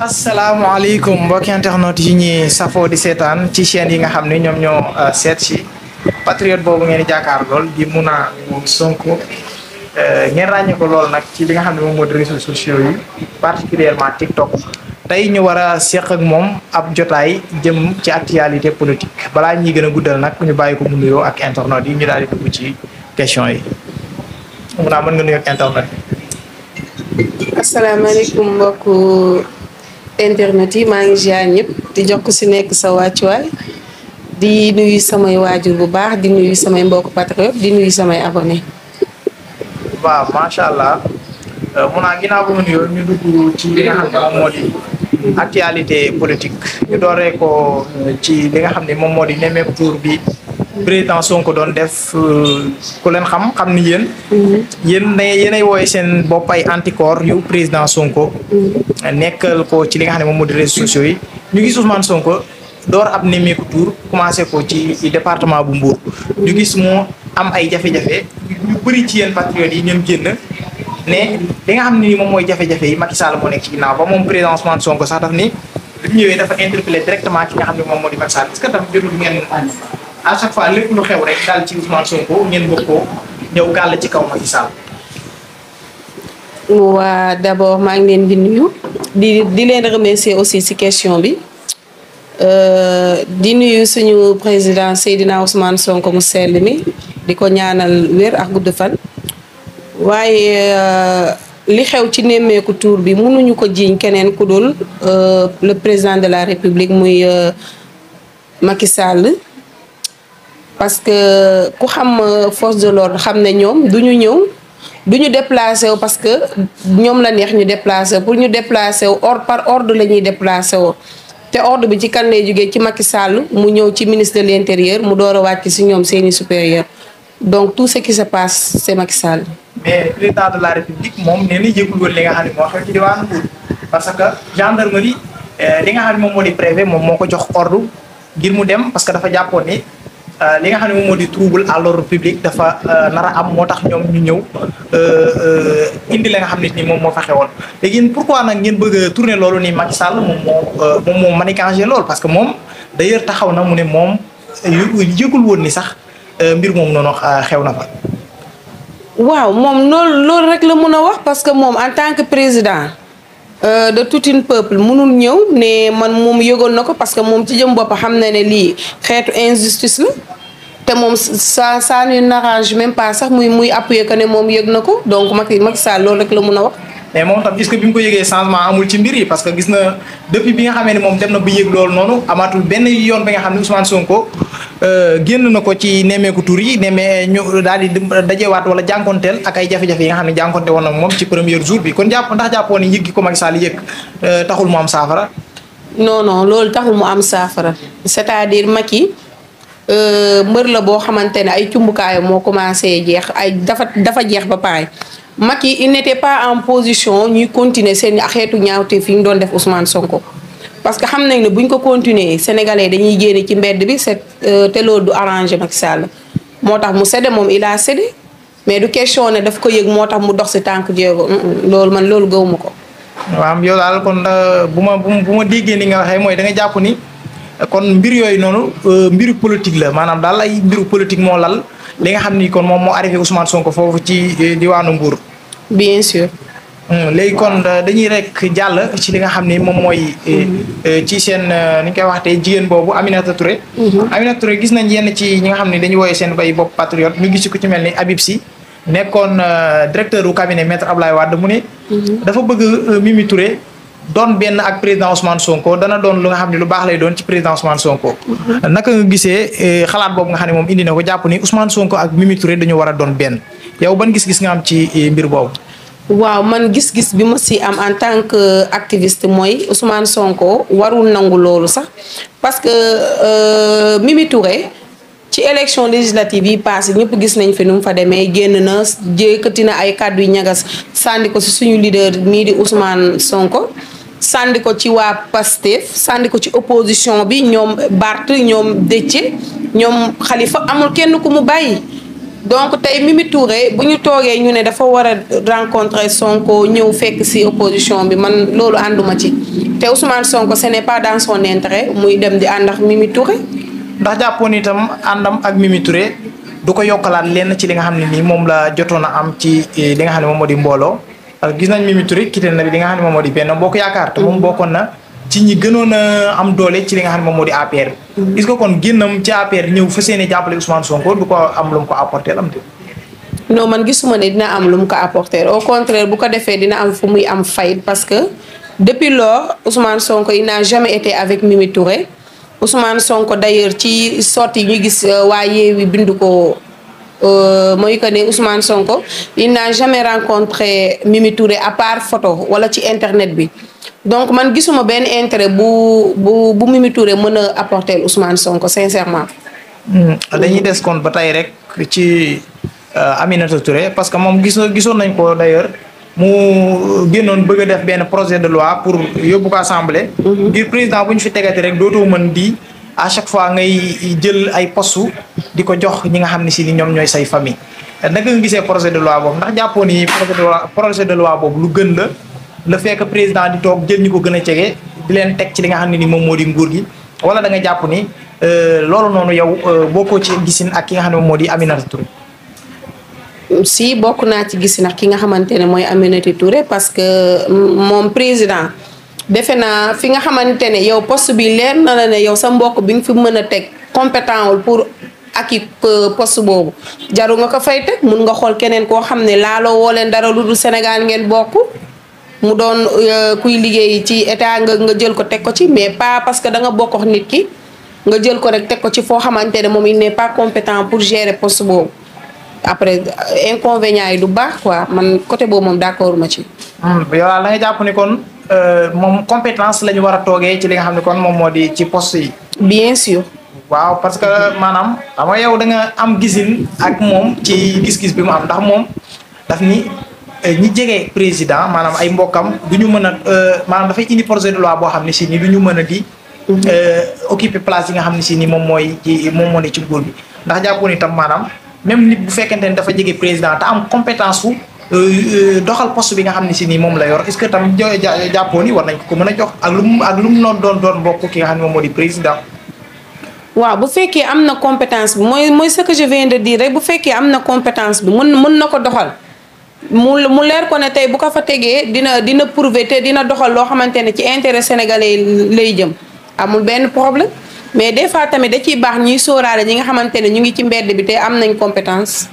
asalaamaaleykum mbokki internet yi ñuy safoo di seetaan ci chaîne yi nga xam ne ñoom ñoo seet si patriote boobu ngeen di jàkkaar lool di Muna Sonko ngeen ràññee ko lool nag ci li nga xam ne moom moo di réseaux sociaux yi particulièrement TikTok tey ñu war a seq ak moom ab jotaay jëm ci actualité politique balaa ñuy gën a guddal nag ñu bàyyi ko mu nuyoo ak internet yi ñu daal di dugg ci question yi Muna mën nga nuyoo ak internet yi. asalaamaaleykum mbokku internet yi maa ngi ziar ñëpp di jox ko si nekk sa wàccuwaay di nuyu samay waajur bu baax di nuyu samay mbokku patriote di nuyu samay abonné. waaw macha allah Muna ginnaaw ba nga nuyoo ñu dugg ci li nga xam ne moom moo di actualité politique ñu dooree ko ci li nga xam ne moom moo di nemmeeku tour bi président Sonko doon def ku leen xam ni yéenay wooye seen bopp ay anticorps yu président Sonko nekkal ko ci li nga xam ne moom moo di réseaux sociaux yi ñu gis Ousmane Sonko door ab nemmeeku tour commencé ko ci département bu Mbour ñu gis moo am ay jafe-jafe ñu bëri ci yéen patriotes yi ñoom génn ne li nga xam ne ni moom mooy jafe-jafe yi Macky Sall moo nekk ci ginnaaw ba moom président Ousmane Sonko sax daf ni bi mu ñëwee dafa interpellé directement ki nga xam ne moom moo di Macky Sall est-ce que tam jotul ngeen à chaque fois lépp lu xew rek daal ci Ousmane Sonko ngeen bëgg ko ñëw gàll ci kaw Macky Sall. waa d'abord maa ngi leen di nuyu di leen remercier aussi ci question bi di nuyu suñu président Seydina Ousmane Sonko mu sell mi di ko ñaanal wér ak gudd fan waaye li xew ci nemmeeku tour bi mënuñu ko jiiñ keneen ku dul le président de la République muy Macky Sall. parce que ku xam force de l'ordre xam ne ñoom duñu déplacé wu parce que ñoom la neex ñu déplacé pour ñu déplacé wu par ordre la ñuy déplacé wu te ordre bi ci kan lay jógee ci Macky Sall mu ñëw ci ministre de l'intérieur mu door a wàcc si ñoom seeni supérieur donc tout ce qui se passe c'est Macky Sall. mais président de la République moom nee na yëgul woon li nga xam ne moo xew ci diwaanu Mbour parce que gendarmerie li nga xam ne moom moo di préfet moom moo ko jox ordre ngir mu dem parce que dafa jàppoon ni li nga xam ne moom moo di trouble à l'ordre public dafa nar a am moo tax ñoom ñu ñëw indi la nga xam ne ni moom moo fa xewoon léegi pourquoi nag ngeen bëgg a tourner loolu ni Macky Sall moom moo manigancé loolu parce que moom d'ailleurs taxaw na mu ne moom yëgul woon ni sax mbir moom noonu xew na fa. waaw moom loolu rek la mun a wax parce que moom en tant que président de tout un peuple mënul ñëw ne man moom yëgoon na ko parce que moom ci jëm bopp xam na ne lii xeetu injustice la te moom ça ne n'arrange même pas sax muy appuyer que ne moom yëg na ko donc Macky Sall loolu rek la mun a wax. mais moom tam est-ce que bi mu ko yëgee changement amul ci mbir yi parce que gis na depuis bi nga xamee ne moom dem na ba yëg loolu noonu amaatul benn yoon bi nga xam ne Ousmane Sonko génn na ko ci nemmeeku tur yi ñu daal di dajewaat wala jànkonteel ak ay jafe-jafe yi nga xam ne jànkonte woon na moom ci premier jour bi kon ndax jàppoon ni yëg gi ko Macky Sall yëg taxul mu am saafara. non loolu taxul mu am saafara c'est-à-dire Macky mbër la boo xamante ne ay cumbukaayam moo commencé jeex ay dafa jeex ba pare. Macky il n'était pas en position ñuy continuer seen xeetu ñaawte fi ñu doon def Ousmane Sonko parce que xam nañ ne buñ ko continuer sénégalais dañuy génne ci mbedd bi te loolu du arranger Macky Sall moo tax mu cédé moom il a cédé mais du question ne daf ko yëg moo tax mu dox si tànk jéego loolu gëwuma ko. waaw yow daal kon bu ma déggee ni nga waxee mooy da nga jàpp ni kon mbir yooyu noonu mbiru politique la maanaam daal ay mbiru politique moo lal. li nga xam ni kon moom moo arrivé Ousmane Sonko foofu ci diwaanu Mbour. bien sûr. léegi kon dañuy rek jàll ci li nga xam ni moom mooy ci seen ni ñu koy waxtee jigéen boobu Aminata Touré. Aminata Touré gis nañ yenn ci ñi nga xam ne dañuy wooyee seen bay bopp patriote ñu gis ko ci mel ni Habib Sy nekkoon directeur du cabinet maître Abdoulaye Wade mu ne. dafa bëgg Mimi Touré. doon benn ak président Ousmane Sonko dana doon lu nga xam ne lu baax lay doon ci président Ousmane Sonko. naka nga gisee xalaat boobu nga xam ne moom indi na ko jàpp ni Ousmane Sonko ak Mimi Touré dañu war a doon benn yow ban gis-gis nga am ci mbir boobu. waaw man gis-gis bi ma si am en tant que activiste mooy Ousmane Sonko warul nangu loolu sax parce que Mimi Touré ci élection législative yi passé ñëpp gis nañ fi nu mu fa demee génn na jékkati na ay kàddu yu ñagas sànni ko si suñu leader mii di Ousmane Sonko. sànni ko ci waa Pastef sànni ko ci opposition bi ñoom Barth ñoom Déthié ñoom Khalifa amul kenn ku mu bàyyi donc tey Mimi Touré bu ñu toogee ñu ne dafa war a rencontrer Sonko ñëw fekk ci opposition bi man loolu ànduma ci te Ousmane Sonko ce n'est pas dans son intérêt muy dem di ànd ak Mimi Touré. ndax jàppoon itam àndam ak Mimi Touré du ko yokkalaat lenn ci li nga xam ne nii moom la jotoon a am ci li nga xam ne moom moo di mbooloo gis nañ Mimi Touré quitté na li nga xam ne moom moo di Benno Bokk Yaakaar te moom bokkoon na ci ñi gënoon a am doole ci li nga xam ne moom moo di APR. est-ce que kon génnam ci APR ñëw fa seen i jàppale Ousmane Sonko du ko am lu mu ko apporter am te. non man gisuma ne dina am lu mu ko apporter au contraire bu ko defee dina am fu muy am fayit parce que depuis lors Ousmane Sonko il n'a jamais été avec Mimi Touré. Ousmane Sonko d'ailleurs ci sorti ñu gis waa Yewwi bindu ko mooy que ne Ousmane Sonko il n'a jamais rencontré Mimi Touré à part photo wala ci internet bi donc man gisuma benn intérêt bu Mimi Touré mën a apporter Ousmane Sonko sincèrement. dañuy des kon ba tey rek ci Aminata Touré parce que moom gisoon nañ ko d'ailleurs mu génnoon bëgg a def benn projet de loi pour yóbbu ko assemblée. ngir président bu ñu fi tegati rek dootoo mën di à chaque fois ngay jël ay postu di ko jox ñi nga xam ne si ni ñoom ñooy say famille. naka nga gisee projet de loi boobu ndax jàppoo ni projet de loi boobu lu gën la le fait que président di toog jël ñi ko gën a jege di leen teg ci li nga xam ne ni moom moo di nguur gi wala da nga jàpp ni loolu noonu yow bokkoo ci gisin ak ki nga xam ne moom moo di Aminata Touré. si bokk naa ci gis nag ki nga xamante ne mooy Aminata Touré parce que moom président defe naa fi nga xamante ne yow poste bi leer na la ne yow sa mbokk bi nga fi mën a teg compétent wul pour aki poste boobu jaru nga ko fay teg mun nga xool keneen koo xam ne laaloo woo leen dara lu dul Sénégal ngeen bokk mu doon kuy liggéey ci état nga jël ko teg ko ci mais pas parce que da nga bokk nit ki nga jël ko rek teg ko ci foo xamante ne moom il n'est pas compétent pour gérer poste boobu. après inconvénients yi du baax quoi man côté boobu moom d'accord ma ci. yow daal da nga jàpp ni kon moom compétence la ñu war a toogee ci li nga xam ne kon moom moo di ci poste yi. bien sûr. waaw parce que maanaam xam nga yow da nga am gisin ak moom ci gis-gis bi mu am ndax moom daf ni ñi jege président maanaam ay mbokkam du ñu mën a maanaam dafay indi projet de loi boo xam ne si ni du ñu mën a di. occuper place yi nga xam ne si ni moom mooy ci moom moo ne ci nguur bi ndax jàppoon itam maanaam. même nit bu fekkente ne dafa jege président te am compétence fu doxal poste bi nga xam ne si nii moom la yor est-ce que tam jàppoo ni war nañ ko mën a jox ak lu mu noonu doon bokk ki nga xam ne moom moo di président. waaw bu fekkee am na compétence bi mooy ce que je viens de dire rek bu fekkee am na compétence bi mën na ko doxal mu leer ko ne tey bu ko fa tegee dina prouver te dina doxal loo xamante ne ci intérêt sénégalais lay jëm amul benn problème. mais des fois tamit da ciy baax ñuy sóoraale ñi nga xamante ne ñu ngi ci mbedd bi te am nañ compétence.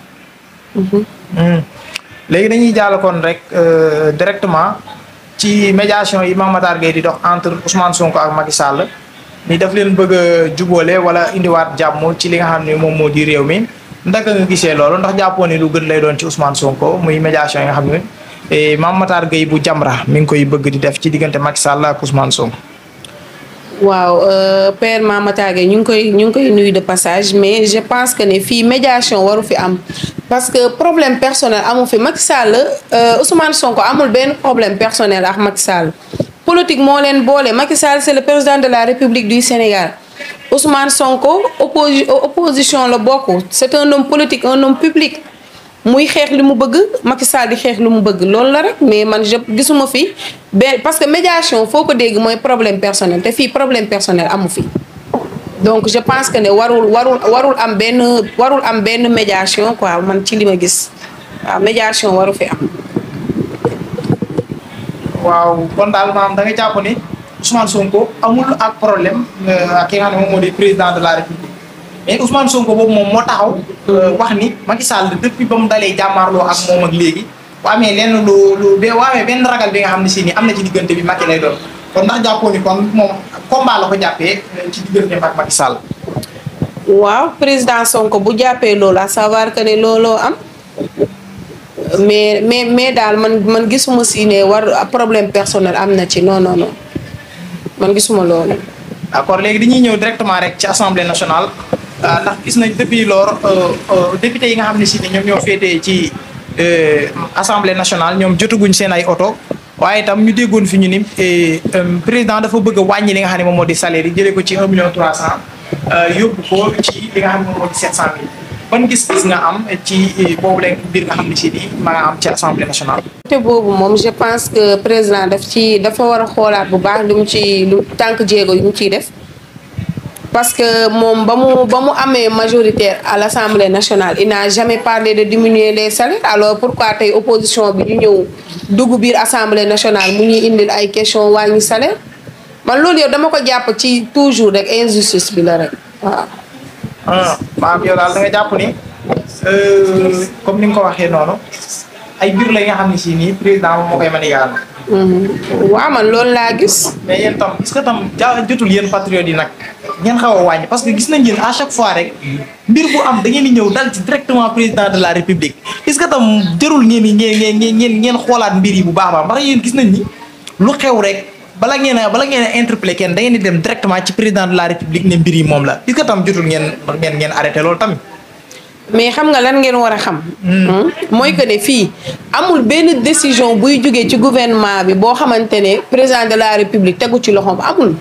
léegi dañuy jàll kon rek directement ci médiation yi Mame Matar Gueye di dox entre Ousmane Sonko ak Macky Sall ni daf leen bëgg a jubóole wala indiwaat jàmm ci li nga xam ne moom moo di réew mi ndaka nga gisee loolu ndax jàppoo ni lu gën lay doon ci Ousmane Sonko muy médiation yi nga xam ne Mame Matar Gueye bu Jamra mi ngi koy bëgg di def ci diggante Macky Sall ak Ousmane Sonko. waaw père Mame Matar Gueye ñu ngi koy nuyu de passage mais je pense que ne fii médiation waru fi am parce que problème personnel amu fi Macky Sall Ousmane Sonko amul benn problème personnel ak Macky Sall politique moo leen boole Macky Sall c'est le président de la République du Sénégal Ousmane Sonko opposition la bokk c'est un homme politique un homme public muy xeex li mu bëgg Macky Sall di xeex li mu bëgg loolu la rek mais man gisuma fi parce que médiation foo ko dégg mooy problème personnel te fii problème personnel amu fi donc je pense que ne warul am benn médiation quoi man ci li ma gis waaw médiation waru fi am. waaw kon daal maanaam da nga jàpp ni Ousmane Sonko amul ak problème ak ki nga xam ne moom moo di président de la République. mais Ousmane Sonko boobu moom moo taxaw wax ni Macky Sall depuis ba mu dalee jàmmaarloo ak moom ak léegi bu amee lenn bu amee benn ragal bi nga xam ne si ni am na ci diggante bi Macky lay doon kon ndax jàppoo ni kon moom combat la ko jàppee ci diggante ak Macky Sall. waaw président Sonko bu jàppee loolu à savoir que ne looloo am mais daal man gisuma si ne war problème personnel am na ci non man gisuma loolu. d'accord léegi dañuy ñëw directement rek ci assemblée nationale. ndax gis nañ depuis lors député yi nga xam ne si ñoom ñoo féetee ci assemblée nationale ñoom jotaguñ seen ay oto waaye itam ñu déggoon fi ñu ni président dafa bëgg a wàññi li nga xam ne moom moo di salaire yi jëlee ko ci 1 million 300 yóbbu ko ci li nga xam ne moom moo di 700 000 ban gis-gis nga am ci boobu leen mbir nga xam ne si nii ma nga am ci assemblée nationale. te boobu moom je pense que président dafa war a xoolaat bu baax lu tànk jéego yu mu ciy def parce que moom ba mu amee majoritaire à l'Assemblée nationale il n'a jamais parlé de diminuer les salaires alors pourquoi tey opposition bi ñu ñëw dugg biir Assemblée nationale mu ñuy indil ay question wàññi salaire man loolu yow dama ko jàpp ci toujours rek injustice bi la rek waaw. maam yow daal da nga jàpp ni comme ni nga ko waxee noonu ay mbir la nga xam ne si nii président moom moo koy mën a yàlla. waaw man loolu laa gis. mais yéen tam est-ce que tam jotul yéen patriotes yi nag ngeen xaw a wàññi parce que gis nañ yéen à chaque fois rek mbir bu am da ngeen di ñëw dal ci directement président de la république est-ce que tam jërul ngeen xoolaat mbir yi bu baax a baax ndax yéen gis nañ ni lu xew rek. bala ngeen a interpellé kenn da ngeen di dem directement ci président de la république ne mbir yi moom la est-ce que tam jotul ngeen arrêté loolu tamit. mais xam nga lan ngeen war a xam. mooy que ne fii amul benn décision buy jógee ci gouvernement bi boo xamante ne président de la république tegu ci loxoom amul.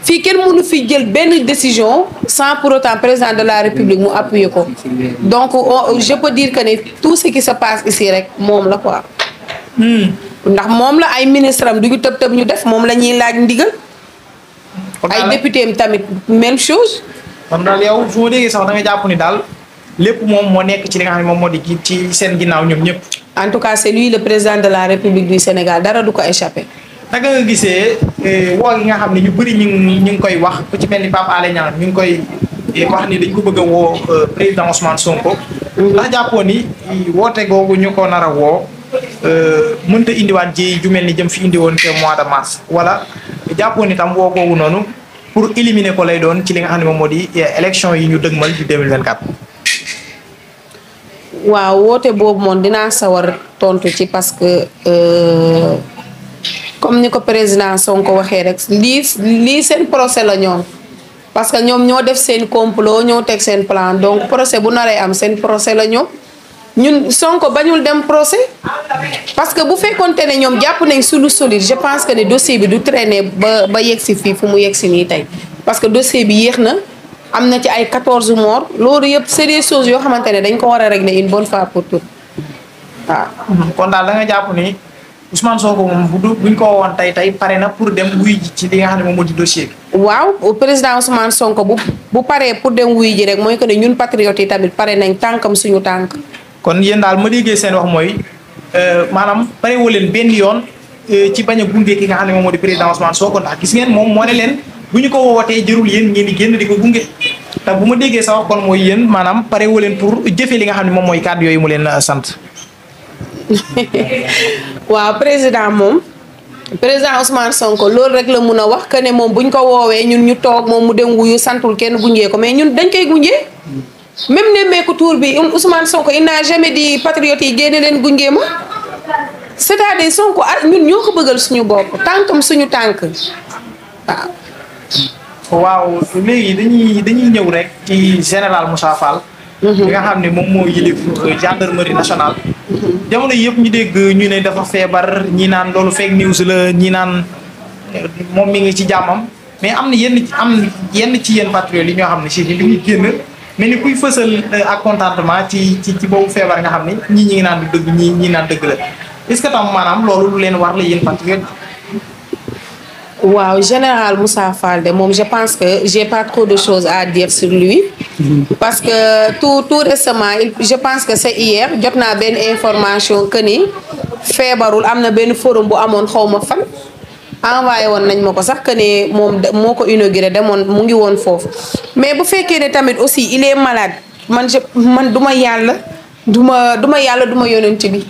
fii kenn mënu fi jël benn décision sans pour autant président de la république mu appuyer ko donc je peux dire que ne tout ce qui se passe ici rek moom la quoi. ndax moom la ay ministre am duñu tëb ñu def moom la ñuy laaj ndigal. ay député am tamit même chose. kon daal yow su ma déggee sax da nga jàpp ni daal lépp moom moo nekk ci li nga xam ne moom moo di ci seen ginnaaw ñoom ñëpp. en tout cas c'est lui le président de la république du Sénégal dara du ko échappé. naka nga gisee woo gi nga xam ne ñu bëri ñu ngi koy wax ku ci mel ni Pape Alé Niang ñu ngi koy wax ni dañ ko bëgg a woo président Ousmane Sonko. ndax jàppoo ni woote googu ñu ko nar a woo. mënta indiwaat ji ju mel ni jëm fi indi woon te mois de mars wala jàppoon ni tam woo googu noonu pour éliminer ko lay doon ci li nga xam ne moom moo di élection yi ñu dëgmal di 2024. waaw woote boobu moom dinaa sawar tontu ci parce que comme ni ko président Sonko waxee rek lii seen procès la ñoom parce que ñoom ñoo def seen complot ñoo teg seen plan donc procès bu naree am seen procès la ñoom. ñun Sonko bañul dem procès parce que bu fekkonte ne ñoom jàpp nañ su lu solide je pense que ne dossier bi du traîner ba yegg si fii fu mu yegg si nii tey parce que dossier bi yéex na am na ci ay 14 morts loolu yëpp c'est des choses yoo xamante ne dañ ko war a régler une bonne fois pour toutes waaw. kon daal da nga jàpp ni Ousmane Sonko moom buñ ko woon tey pare na pour dem wuy ji ci li nga xam ne moom moo di dossier bi. waaw président Ousmane Sonko bu paree pour dem wuy ji rek mooy que ne ñun patriotes yi tamit pare nañ tànkam suñu tànk. kon yéen daal ma déggee seen wax mooy maanaam pare woo leen benn yoon ci bañ a gunge ki nga xam ne moom moo di président Ousmane Sonko ndax gis ngeen moom moo ne leen bu ñu ko woowatee jërul yéen ngeen di génn di ko gunge te bu ma déggee sa wax kon mooy yéen maanaam pare woo leen pour jëfee li nga xam ne moom mooy kàddu yooyu mu leen sant. waaw président Ousmane Sonko loolu rek la mun a wax que ne moom buñ ko woowee ñun ñu toog moom mu dem wuyu santul kenn gunge ko mais ñun dañ koy gunge. même nemmeeku tour bi Ousmane Sonko il n'a jamais dit patriotes yi génne leen gunge ma c'est-à-dire Sonko ñun ñoo ko bëggal suñu bopp tànkam suñu tànk waaw léegi dañuy ñëw rek ci général Moussa Fall. bi nga xam ne moom moo yilif gendarmerie nationale. jamono yëpp ñu dégg ñu ne dafa feebar ñi naan loolu fake news la ñi naan moom mi ngi ci jàmmam mais am na yenn ci yéen patriotes yi ñoo xam ne si li muy génn. mais ni kuy fësal ak contentement ci boobu feebar nga xam ne ñi ngi naan du dëgg ñi naan dëgg la est-ce que tam maanaam loolu lu leen war la yéen patriote. waaw général Moussa Fall de moom je pense que j'ai pas trop de choses à dire sur lui. parce que tout récemment je pense que c'est hier jot naa benn information que ni feebarul am na benn forum bu amoon xaw ma fan. envoyé woon nañ ma ko sax que ne moom moo ko inauguré demoon mu ngi woon foofu mais bu fekkee ne tamit aussi il est malade man duma yàlla duma yàlla duma yonent bi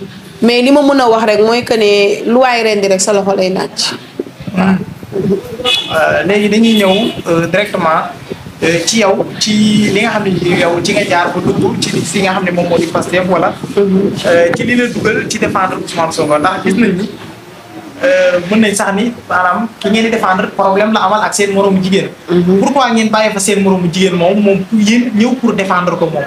mais li ma mën a wax rek mooy que ne lu waay rendi rek sa loxo lay naaj. léegi dañuy ñëw directement ci yow ci li nga xam ne yow ci nga jaar ba dugg ci fi nga xam ne moom moo di Pastef wala. ci li la dugal ci défendre Ousmane Sonko ndax gis nañ ni. mën nañ sax ni maanaam ki ngeen di défendre problème la amal ak seen moroomu jigéen. pourquoi ngeen bàyyi fa seen moroomu jigéen moom yéen ñëw pour défendre ko moom.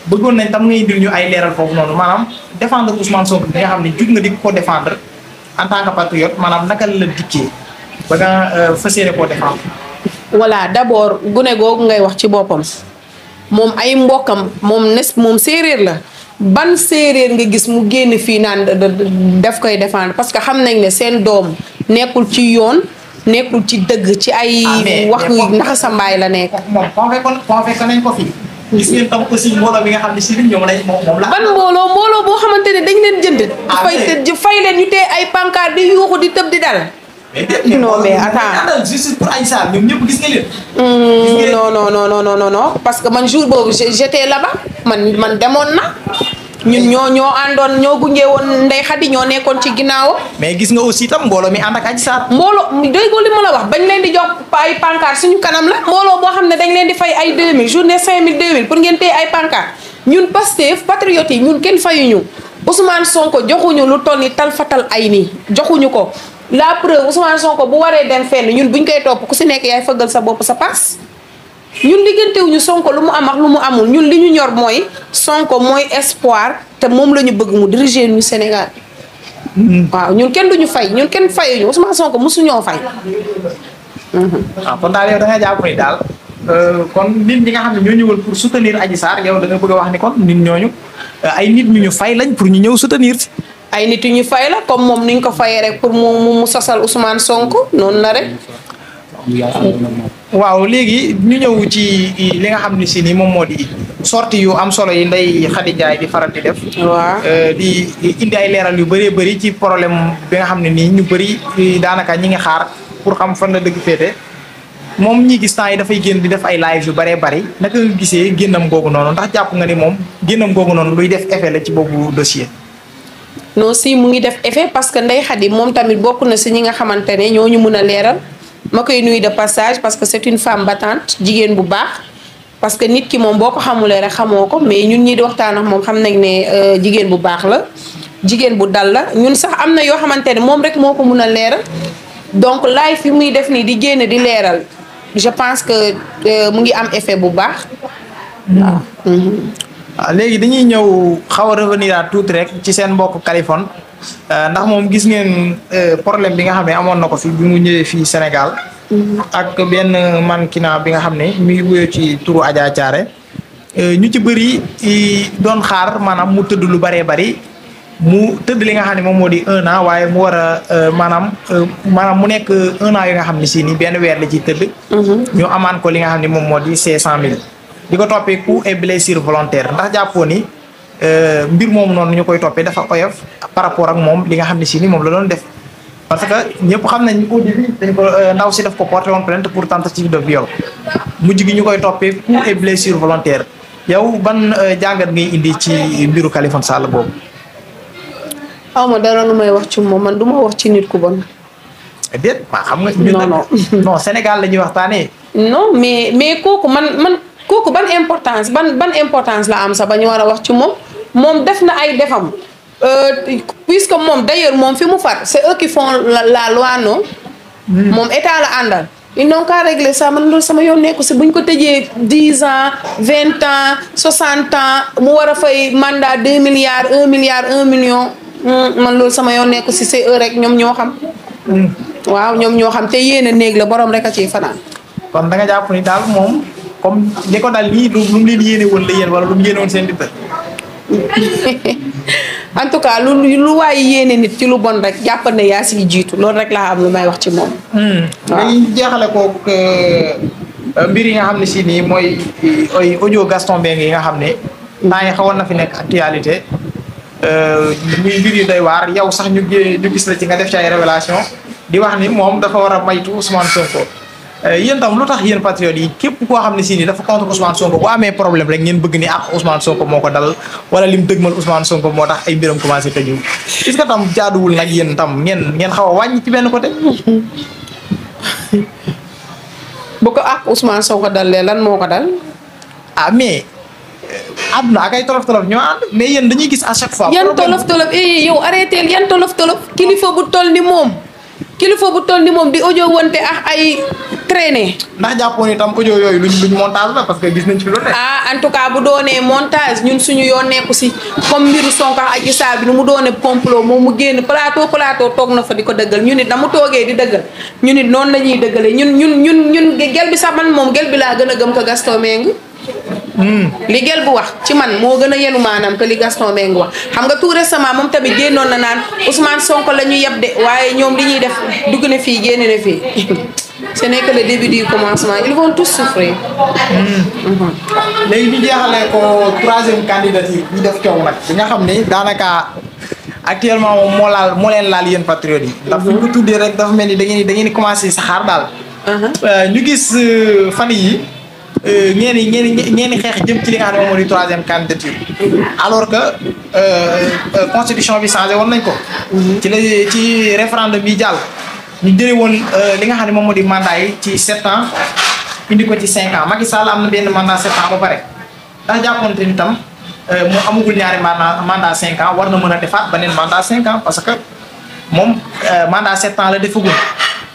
bëggoon nañ tam nga indil ñu ay leeral foofu noonu maanaam défendre Ousmane Sonko bi nga xam ne jug nga di ko défendre en tant que patriote maanaam naka la dikkee ba nga fas yéene koo défendre. voilà d'abord gune googu ngay wax ci boppam moom ay mbokkam moom séeréer la ban séeréer nga gis mu génn fii naan daf koy défendre parce que xam nañ ne seen doom nekkul ci yoon nekkul ci dëgg ci ay wax ndaxa sa mbaay la nekk. moom convaincre nañ ko fi. gis ngeen tam aussi mbooloo bi nga xam ne si ñoom moom la. ban mbooloo boo xamante ne dañ leen jënd. fay leen ñu tee ay pancarte di yuuxu di tëb di dal. non mais attends juste pour Adji Sarr ñoom ñëpp gis nga leen. non parce que man jour boobu j'étais là-bas man demoon na. ñun ñoo àndoon ñoo gunge woon Ndeye Khady ñoo nekkoon ci ginnaaw. mais gis nga aussi tam mbooloo mi ànd ak Adji Sarr. mbooloo déggoo li ma la wax bañ leen di jox ay pancarte suñu kanam la mbooloo boo xam ne dañ leen di fay ay 2000 journée 5000 2000 pour ngeen téye ay pancarte ñun Pastef patriotes yi ñun kenn fayuñu Ousmane Sonko joxuñu lu toll ni talfatal ay nii joxuñu ko la preuve Ousmane Sonko bu waree dem fenn ñun buñ koy topp ku si nekk yaay fëggal sa bopp sa paas. ñun liggantewuñu Sonko lu mu am ak lu mu amul ñun li ñu ñor mooy Sonko mooy espoir te moom la ñu bëgg mu diriger ñu Sénégal. waaw ñun kenn duñu fay ñun kenn fayuñu Ousmane Sonko mosuñoo fay. kon daal yow da nga jàpp ni daal kon nit ñi nga xam ne ñoo ñëwal pour soutenir Adji Sarr yow da nga bëgg a wax ni kon nit ñooñu ay nit ñu fay lañ pour ñu ñëw soutenir si. ay nit yu ñu fay la comme moom ni ñu ko fayee rek pour mu sosal Ousmane Sonko noonu la rek. waaw léegi ñu ñëw ci li nga xam ne si ni moom moo di sorti yu am solo yi Ndeye Khady Ndiaye di faral di def. waaw di indi ay leeral yu bëree bëri ci problème bi nga xam ne nii ñu bëri daanaka ñi ngi xaar pour xam fan la dëgg féete moom ñi gis temps yi dafay génn di def ay live yu bëree bëri naka nga gisee génnam googu noonu ndax jàpp nga ni moom génnam googu noonu luy def effet la ci boobu dossier. non si mu ngi def effet parce que Ndeye Khady moom tamit bokk na si ñi nga xamante ne ñoo ñu mun a leeral. ma koy nuyu de passage parce que c'est une femme battante jigéen bu baax parce que nit ki moom boo ko xamulee rek xamoo ko mais ñun ñii di waxtaan ak moom xam nañ ne jigéen bu baax la jigéen bu dal la ñun sax am na yoo xamante ne moom rek moo ko mun a leeral donc live fi muy def nii di génn di leeral je pense que mu ngi am effet bu baax waaw. waaw léegi dañuy ñëw xaw a revenir à tuuti rek ci seen mbokk Kaliphone ndax moom gis ngeen problème bi nga xam ne amoon na ko fi bi mu ñëwee fii Sénégal. ak benn mannequin bi nga xam ne mi ngi wuyoo ci turu Adja Thiaré ñu ci bëri doon xaar maanaam mu tëdd lu bëree bëri mu tëdd li nga xam ne moom moo di 1 an waaye mu war a maanaam mu nekk 1 an yi nga xam ne si ni benn weer la ciy tëdd. ñu amaan ko li nga xam ne moom moo di 500 000. di ko toppee coup et blessure volontaire ndax jàppoo ni mbir moomu noonu ñu koy toppee dafa oyof par rapport ak moom li nga xam ne si ni moom la doon def. parce que ñëpp xam nañ au début dañ ko ndaw si daf ko porté woon plainte pour tentative de viol mujj gi ñu koy toppee coup et blessure volontaire yow ban jàngat ngay indi ci mbiru Kaliphone Sall boobu. aw ma dara lu may wax ci moom man du ma wax ci nit ku bon. déet maa xam nga. non Sénégal la ñuy waxtaanee. non mais kooku man kooku ban importance la am sax ba ñu war a wax ci moom def na ay defam. Puisque moom d'ailleurs moom fi mu far c'est eux qui font la loi non. moom état la àndal. ils n'ont qu'à régler ça man loolu sama yoon nekku si buñ ko tëjee 10 ans 20 ans 60 ans mu war a fay mandat 2 milliards 1 milliard 1 million man loolu sama yoon nekku si c'est eux rek ñoom ñoo xam. waaw ñoom ñoo xam te yéene néeg la borom rek a ciy fanaan. kon da nga jàpp ni daal moom comme li ko daal lii lu mu leen yéene woon la yéen wala lu mu yéene woon seen ditta. en tout cas lu waaye yéene nit ci lu bon rek jàpp ne yaa si jiitu loolu rek laa am lu may wax ci moom. waaw dañuy jeexale ko mbir yi nga xam ne si nii mooy audio Gaston Mbengue yi nga xam ne. temps yi xawoon na fi nekk actualité muy mbir yu doy waar yow sax ñu gis la ci nga def ci ay révélation di wax ni moom dafa war a maytu Ousmane Sonko. yéen tam lu tax yéen patriotes yi képp koo xam ne si ni dafa contre Ousmane Sonko bu amee problème rek ngeen bëgg ni ak Ousmane Sonko moo ko dal wala lim dëgmal Ousmane Sonko moo tax ay mbiram commencé tëju est-ce que tam jaaduwul nag yéen tam ngeen xaw a wàññi ci benn côté. bu ko ak Ousmane Sonko dalee lan moo ko dal. ah mais àdduna ak ay tolof tolof ñoo ànd mais yéen dañuy gis à chaque fois. yan tolof tolof yow arrêté yan tolof tolof kilifa bu toll ni moom. kilifa bu toll ni moom di audio wante ak ay traîner. ndax jàppoon itam audio yooyu luñ montage la parce que gis nañ ci lu ne. ah en tout cas bu doonee montage ñun suñu yoon nekku si comme mbiru Sonko ak Adji Sarr bi nu mu doone complot moom mu génn plateau toog na fa di ko dëggal ñu nit na mu toogee di dëggal ñu nit noonu la ñuy dëggalee ñun gel bi sax man moom gel bi laa gën a gëm ko Gaston Mbengue li gel bu wax ci man moo gën a yenu maanaam que li Gaston Mbengue wax xam nga tout récemment moom tamit génnoon na naan Ousmane Sonko la ñu yeb de waaye ñoom li ñuy def dugg na fii génn na fii ce n'est que le début du commencement ils vont tous souffrir. léegi ñu jeexalee ko troisième candidature ñu def coow nag bi nga xam ni daanaka actuellement moom moo leen laal yéen patriotes yi. ndax fu ñu ko tuddee rek dafa mel ni da ngeen di commencé saxaar daal. ñu gis fan yi ngeen xeex jëm ci li nga xam ne moom moo di troisième candidature. alors que constitution bi changé woon nañ ko. ci référendum bi jàll. ñu jëlee woon li nga xam ne moom moo di mandat yi ci 7 ans indi ko ci 5 ans Macky Sall am na benn mandat 7 ans ba pare ndax jàppoonte ni tam mu amagul ñaari mandat 5 ans war na mën a defaat beneen mandat 5 ans parce que moom mandat 7 ans la defagul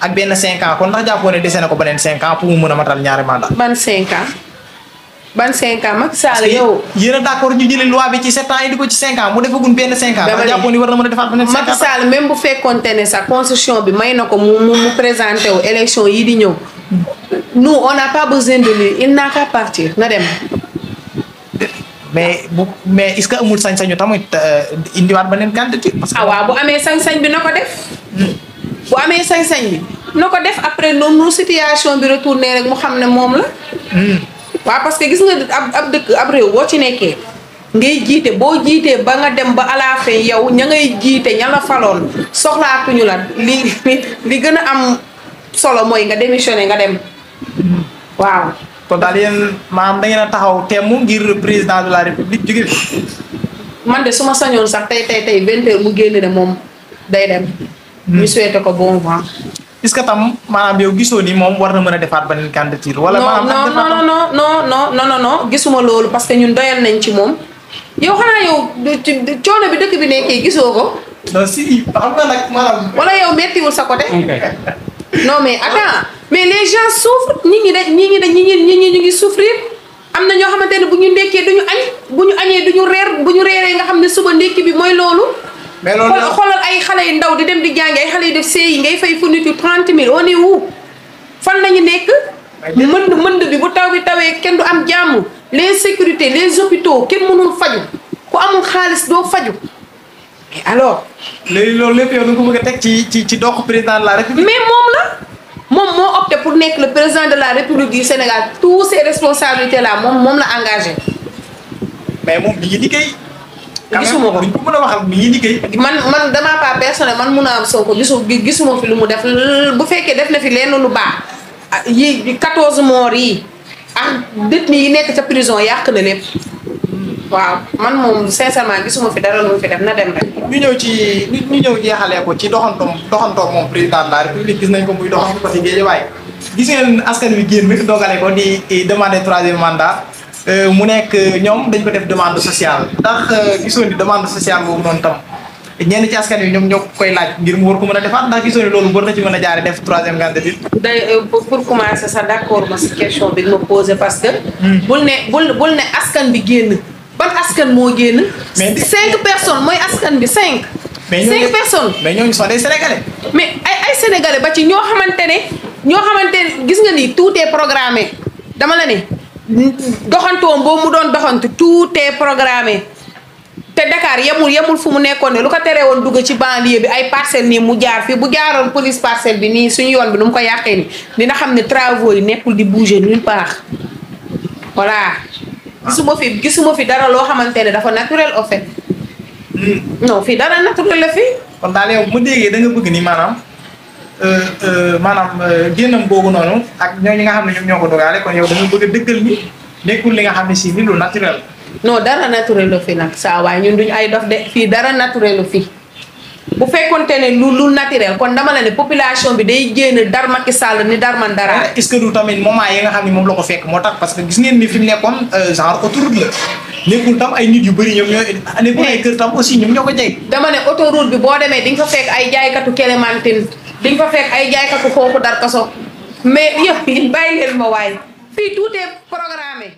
ak benn 5 ans kon ndax jàppoon ne dese na ko beneen 5 ans pour mu mën a matal ñaari mandat. ban 5 ans Macky Sall yow. yéen a d'accord ñu jëlee loi bi ci 7 ans indi ko ci 5 ans mu defagul benn 5 ans. ndax jàppoon ni war na mën a defaat beneen 5 ans. Macky Sall même bu fekkoonte ne sa constitution bi may na ko mu présenté wu élection yi di ñëw. nous on n'a pas besoin de lui il n'a qu'à partir na dem. mais est-ce que amul sañ-sañu tamit indiwaat beneen candidature. parce que waaw bu amee sañ-sañ bi na ko def. bu amee sañ-sañ bi na ko def après noonu situation bi retourné rek mu xam ne moom la. waaw parce que gis nga ab dëkk ab réew boo ci nekkee ngay jiite boo jiitee ba nga dem ba à la fin yow ña ngay jiite ña la faloon soxlaatuñu la li gën a am solo mooy nga démissionné nga dem waaw. kon daal yéen maanaam da ngeen a taxaw temm ngir président de la république jóge fi. man de su ma sañoon sax tey 20h mu génn ne moom day dem. ñu souhaité ko bon vent. est-ce que tam maanaam yow gisoo ni moom war na mën a defaat beneen candidature. wala non gisuma loolu parce que ñun doyal nañ ci moom. yow xanaa yow coono bi dëkk bi nekkee gisoo ko. non si xam nga nag maanaam. wala yow mettiwul sa côté. non mais attends mais les gens souffrent ñi ñu ngi souffrir am na ñoo xamante ne bu ñu ndekkee duñu añ bu ñu añee duñu reer bu ñu reeree nga xam ne suba ndekki bi mooy loolu. mais loolu xoolal ay xale yu ndaw di dem di jàngi ay xale yu def CI ngay fay fourniture 30 000 on est où fan lañu nekk. mënd bi bu taw bi tawee kenn du am jàmm les sécurités les hôpitaux kenn mënul faju ku amul xaalis doo faju mais alors. léegi loolu lépp yow da nga ko bëgg a teg ci dox président de la république. mais moom moo opté pour nekk le président de la république du Sénégal tous ces responsabilités là moom la engagé. mais moom mi ngi liggéey. gisuma ko duñ ko mën a waxal mi ngi liggéey. man damaa pas personnel man mun a am Sonko gisuma fi lu mu def bu fekkee def na fi lenn lu baax yi 14 morts yi ak détenus yi nekk ca prison yàq na lépp. waaw man moom sincèrement gisuma fi dara lu mu fi def na dem rek. ñu ñëw jeexalee ko ci doxantoom moom président de la république gis nañ ko muy doxantu ko ci Guédiawaye gis ngeen askan wi génn dogale ko di demander troisième mandat mu nekk ñoom dañ ko def demande sociale ndax gisoon ni demande sociale boobu noonu tam ñenn ci askan wi ñoom ñoo koy laaj ngir mu war ko mën a defaat ndax gisoon ni loolu war na ci mën a jaare def troisième candidature. pour commencer sax d'accord ma si question bi nga posé parce que. bul ne askan bi génn. ban askan moo génn. mais 5 personnes mooy askan bi 5. mais 5 personnes. mais ñooñu sont des sénégalais. mais ay sénégalais ba ci ñoo xamante ne gis nga ni tout est programmé dama la ne doxantoom boobu mu doon doxantu tout est programmé te Dakar yemul fu mu nekkoon ne lu ko teree woon dugg ci banlieue bi ay parcelles nii mu jaar fii bu jaaroon police parcelle bi nii suñu yoon bi nu mu ko yàqee nii dina xam ne travaux yi nekkul di bouger nulle part voilà. gisuma fi dara loo xamante ne dafa naturel au fait. non fii dara naturel la fii. kon daal yow bu ma déggee da nga bëgg ni maanaam génnam boobu noonu ak ñooñu nga xam ne ñoom ñoo ko dogaale kon yow da nga bëgg a dëggal ni nekkul li nga xam ne si ni lu naturel. non dara naturel la fii nag saa waaye ñun duñu ay dof de fii dara naturel la fii. bu fekkonte ne lu naturel kon dama la ne population bi day génn dar Macky Sall ni dar man dara. est-ce que du tamit moment yi nga xam ne moom la ko fekk moo tax parce que gis ngeen ni fi mu nekkoon genre autoroute la nekkul tam ay nit yu bëri ñoom ñoo nekkul ay kër tam aussi ñoom ñoo ko jege. dama ne autoroute bi boo demee di nga fa fekk ay jaaykatu Clémentine di nga fa fekk ay jaaykatu foofu dar kaso mais yow bàyyi leen ma waay fii tout est programmé.